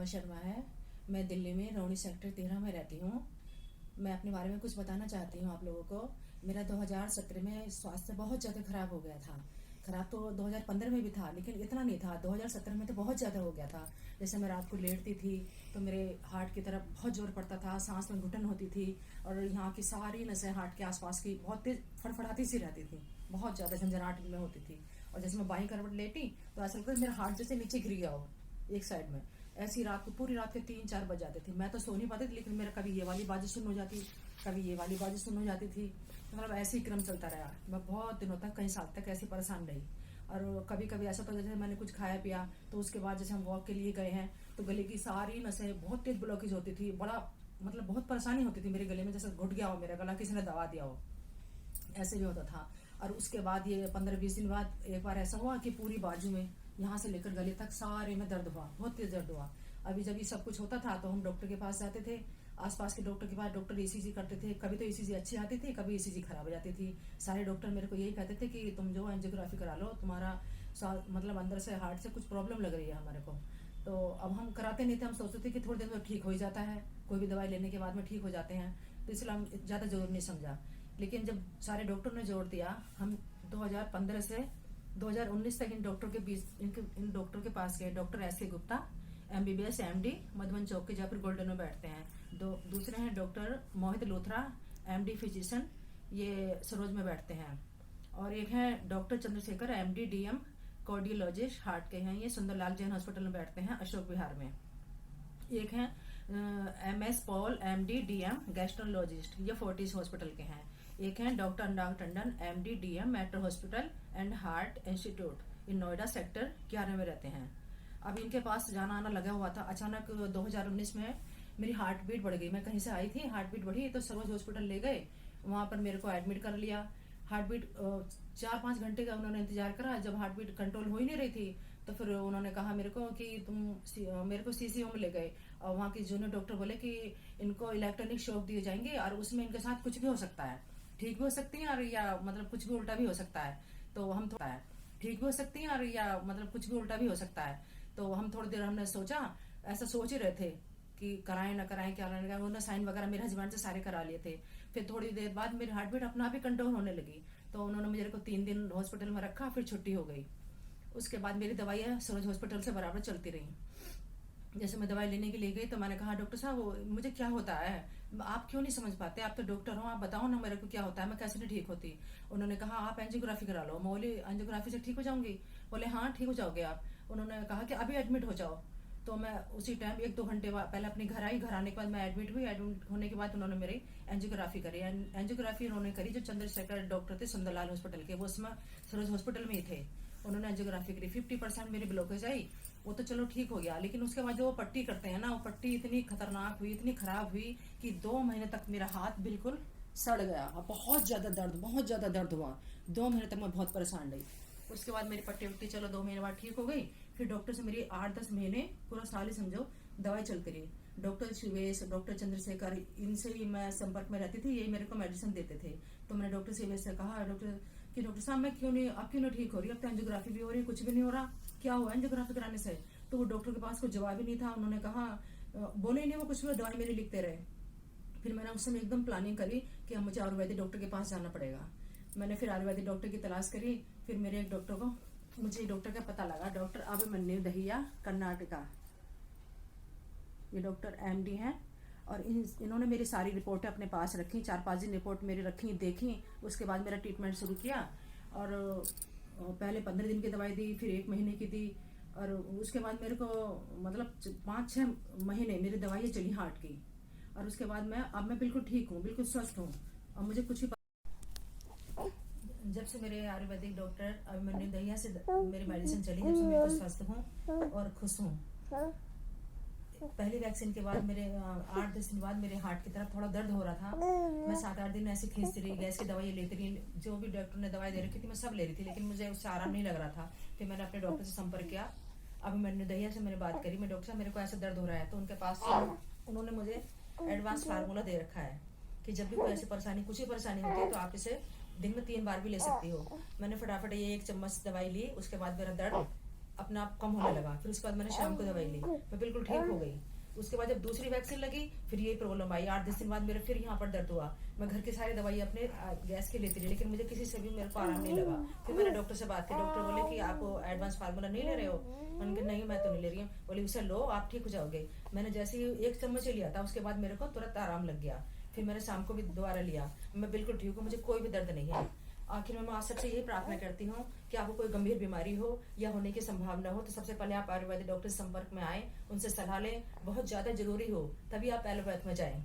सीमा शर्मा है। मैं दिल्ली में रोहिणी सेक्टर 13 में रहती हूँ। मैं अपने बारे में कुछ बताना चाहती हूँ आप लोगों को। मेरा 2017 में स्वास्थ्य बहुत ज़्यादा खराब हो गया था। खराब तो 2015 में भी था, लेकिन इतना नहीं था। 2017 में तो बहुत ज़्यादा हो गया था। जैसे मैं रात को लेटती थी तो मेरे हार्ट की तरफ बहुत जोर पड़ता था, सांस में घुटन होती थी, और यहाँ की सारी नसें हार्ट के आसपास की बहुत तेज फड़फड़ाती सी रहती थी, बहुत ज़्यादा झंझनाहट में होती थी। और जैसे मैं बाईं करवट लेटी तो ऐसा लगता था मेरा हार्ट जैसे नीचे गिर गया हो एक साइड में। ऐसी रात को पूरी रात के 3-4 बज जाते थे। मैं तो सो नहीं पाती थी, लेकिन मेरा कभी ये वाली बाजी सुन हो जाती, कभी ये वाली बाजी सुन हो जाती थी। मतलब ऐसे ही क्रम चलता रहा। मैं बहुत दिनों तक, कई साल तक ऐसी परेशान रही। और कभी कभी ऐसा तो जैसे मैंने कुछ खाया पिया तो उसके बाद जैसे हम वॉक के लिए गए हैं तो गले की सारी नसें बहुत तेज ब्लॉकेज होती थी। बड़ा मतलब बहुत परेशानी होती थी मेरे गले में, जैसे घुट गया हो मेरा गला, किसी ने दबा दिया हो, ऐसे भी होता था। और उसके बाद ये 15-20 दिन बाद एक बार ऐसा हुआ कि पूरी बाजू में यहाँ से लेकर गले तक सारे में दर्द हुआ, बहुत तेज दर्द हुआ। अभी जब ये सब कुछ होता था तो हम डॉक्टर के पास जाते थे, आसपास के डॉक्टर के पास। डॉक्टर ईसीजी करते थे, कभी तो ईसीजी अच्छी आती थी, कभी ईसीजी खराब हो जाती थी। सारे डॉक्टर मेरे को यही कहते थे कि तुम जो एंजियोग्राफी करा लो, तुम्हारा मतलब अंदर से हार्ट से कुछ प्रॉब्लम लग रही है हमारे को। तो अब हम कराते नहीं थे, हम सोचते थे कि थोड़ी देर में ठीक हो ही जाता है, कोई भी दवाई लेने के बाद में ठीक हो जाते हैं, तो इसलिए हम ज़्यादा जोर नहीं समझा। लेकिन जब सारे डॉक्टर ने जोड़ दिया, हम 2015 से 2019 तक इन डॉक्टर के बीच इन डॉक्टर के पास गए। Doctor S K. Gupta, MBBS MD, Madhuban Chowk के जयपुर गोल्डन में बैठते हैं। दूसरे हैं doctor Mohit Lothra, MD physician, ये सरोज में बैठते हैं। और एक है doctor Chandrashekhar, MD DM cardiologist, heart के हैं, ये सुंदरलाल जैन हॉस्पिटल में बैठते हैं, अशोक विहार में। एक है MS Paul, MD DM gastrologist, ये फोर्टिस हॉस्पिटल के हैं। एक है doctor Anurag Tandon, MD DM metro hospital and heart institute, in Noida sector 11 में रहते हैं। अब इनके पास जाना आना लगा हुआ था। अचानक 2019 में मेरी हार्ट बीट बढ़ गई। मैं कहीं से आई थी, हार्ट बीट बढ़ी तो सरोज हॉस्पिटल ले गए, वहां पर मेरे को एडमिट कर लिया। हार्ट बीट 4-5 घंटे का उन्होंने इंतजार करा। जब हार्ट बीट कंट्रोल हो ही नहीं रही थी तो फिर उन्होंने कहा मेरे को कि मेरे को CCO में ले गए, और वहाँ के जूनियर डॉक्टर बोले कि इनको इलेक्ट्रॉनिक शॉक दिए जाएंगे और उसमें इनके साथ कुछ भी हो सकता है, ठीक भी हो सकती है और या मतलब कुछ भी उल्टा भी हो सकता है। तो हम थोड़ा है, ठीक भी हो सकती है और या मतलब कुछ भी उल्टा भी हो सकता है। तो हम थोड़ी देर हमने सोचा, ऐसा सोच ही रहे थे कि कराएं ना कराएं, क्या कराएं। उन्होंने साइन वगैरह मेरे हस्बैंड से सारे करा लिए थे। फिर थोड़ी देर बाद मेरी हार्ट बीट अपना भी कंट्रोल होने लगी, तो उन्होंने मेरे को 3 दिन हॉस्पिटल में रखा, फिर छुट्टी हो गई। उसके बाद मेरी दवाइयाँ सरोज हॉस्पिटल से बराबर चलती रही। जैसे मैं दवाई लेने के लिए गई तो मैंने कहा डॉक्टर साहब मुझे क्या होता है, आप क्यों नहीं समझ पाते, आप तो डॉक्टर हो, आप बताओ ना मेरे को क्या होता है, मैं कैसे नहीं ठीक होती। उन्होंने कहा आप एंजियोग्राफी करा लो। मैं बोली एंजियोग्राफी से ठीक हो जाऊंगी? बोले हाँ ठीक हो जाओगे आप। उन्होंने कहा कि अभी एडमिट हो जाओ। तो मैं उसी टाइम 1-2 घंटे पहले अपने घर आई। घर आने के बाद मैं एडमिट हुई। एडमिट होने के बाद उन्होंने मेरी एंजियोग्राफी करी। एंजियोग्राफी उन्होंने करी जो चंद्रशेखर डॉक्टर थे सुंदरलाल हॉस्पिटल के, वो उसमें सरोज हॉस्पिटल में ही थे। उन्होंने एंजियोग्राफी करी, 50% मेरी ब्लॉकेज आई, वो तो चलो ठीक हो गया। लेकिन उसके बाद जो वो पट्टी करते हैं ना, वो पट्टी इतनी खतरनाक हुई, इतनी खराब हुई कि 2 महीने तक मेरा हाथ बिल्कुल सड़ गया और बहुत ज्यादा दर्द हुआ। 2 महीने तक मैं बहुत परेशान रही। उसके बाद मेरी पट्टी उट्टी चलो 2 महीने बाद ठीक हो गई। फिर डॉक्टर से मेरी 8-10 महीने, पूरा साल ही समझो, दवाई चलती रही। डॉक्टर शिवेश, डॉक्टर चंद्रशेखर, इनसे ही मैं संपर्क में रहती थी, यही मेरे को मेडिसिन देते थे। तो मैंने डॉक्टर शिवेश से कहा डॉक्टर साहब मैं क्यों नहीं, अब क्यों नहीं ठीक हो रही, अब तो एंजियोग्राफी भी हो रही है, कुछ भी नहीं हो रहा, क्या हुआ एंजियोग्राफी कराने से? तो वो डॉक्टर के पास कोई जवाब ही नहीं था। उन्होंने कहा बोले ही नहीं वो कुछ भी, दवाई मेरी लिखते रहे। फिर मैंने उस समय एकदम प्लानिंग करी कि अब मुझे आयुर्वेदिक डॉक्टर के पास जाना पड़ेगा। मैंने फिर आयुर्वेदिक डॉक्टर की तलाश करी। फिर मेरे एक डॉक्टर को, मुझे डॉक्टर का पता लगा, डॉक्टर अभिमन्यु दहिया, कर्नाटका, ये डॉक्टर MD हैं। और इन्होंने मेरी सारी रिपोर्टें अपने पास रखी, 4-5 दिन रिपोर्ट मेरी रखी, देखी। उसके बाद मेरा ट्रीटमेंट शुरू किया। और पहले 15 दिन की दवाई दी, फिर 1 महीने की दी, और उसके बाद मेरे को मतलब 5-6 महीने मेरी दवाइयाँ चली हार्ट की। और उसके बाद अब मैं बिल्कुल ठीक हूँ, बिल्कुल स्वस्थ हूँ। और मुझे कुछ भी जब से मेरे आयुर्वेदिक डॉक्टर अभिमन्यु दहिया से मेरी मेडिसिन चली, जब से मैं स्वस्थ हूँ और खुश हूँ। पहली वैक्सीन के बाद मेरे 8-10 दिन बाद मेरे हार्ट की तरफ थोड़ा दर्द हो रहा था। मैं 7-8 दिन ऐसे खींचती रही, गैस की दवाई लेती रही, जो भी डॉक्टर ने दवाई दे रखी थी मैं सब ले रही थी, लेकिन मुझे उससे आराम नहीं लग रहा था। फिर मैंने अपने डॉक्टर से संपर्क किया, अभिमन्यु दहिया से मैंने बात करी, मैं डॉक्टर साहब मेरे को ऐसा दर्द हो रहा है। तो उनके पास उन्होंने मुझे एडवांस फार्मूला दे रखा है कि जब भी कोई ऐसी परेशानी, कुछ ही परेशानी होती है तो आप इसे दिन में 3 बार भी ले सकती हो। मैंने फटाफट ये 1 चम्मच दवाई ली, उसके बाद मेरा दर्द अपना आप कम होने लगा। फिर उसके बाद मैंने शाम को दवाई ली, मैं बिल्कुल ठीक हो गई। उसके बाद जब दूसरी वैक्सीन लगी, फिर ये प्रॉब्लम आई। 8-10 दिन बाद मेरे फिर यहाँ पर दर्द हुआ। मैं घर की सारी दवाई अपने गैस की लेती रही, लेकिन मुझे किसी से भी मेरे को आराम नहीं लगा। फिर मैंने डॉक्टर से बात की, डॉक्टर बोले कि आप एडवांस फार्मूला नहीं ले रहे हो। मैंने कहा नहीं, मैं तो नहीं ले रही हूँ। बोले उसे लो, आप ठीक हो जाओगे। मैंने जैसे ही 1 चम्मच ही लिया था, उसके बाद मेरे को तुरंत आराम लग गया। फिर मैंने शाम को भी दोबारा लिया, मैं बिल्कुल ठीक हूँ, मुझे कोई भी दर्द नहीं है। आखिर में मैं आप सबसे यही प्रार्थना करती हूँ कि आपको कोई गंभीर बीमारी हो या होने की संभावना हो, तो सबसे पहले आप आयुर्वेदिक डॉक्टर से संपर्क में आए, उनसे सलाह लें। बहुत ज्यादा जरूरी हो तभी आप एलोपैथ में जाएं।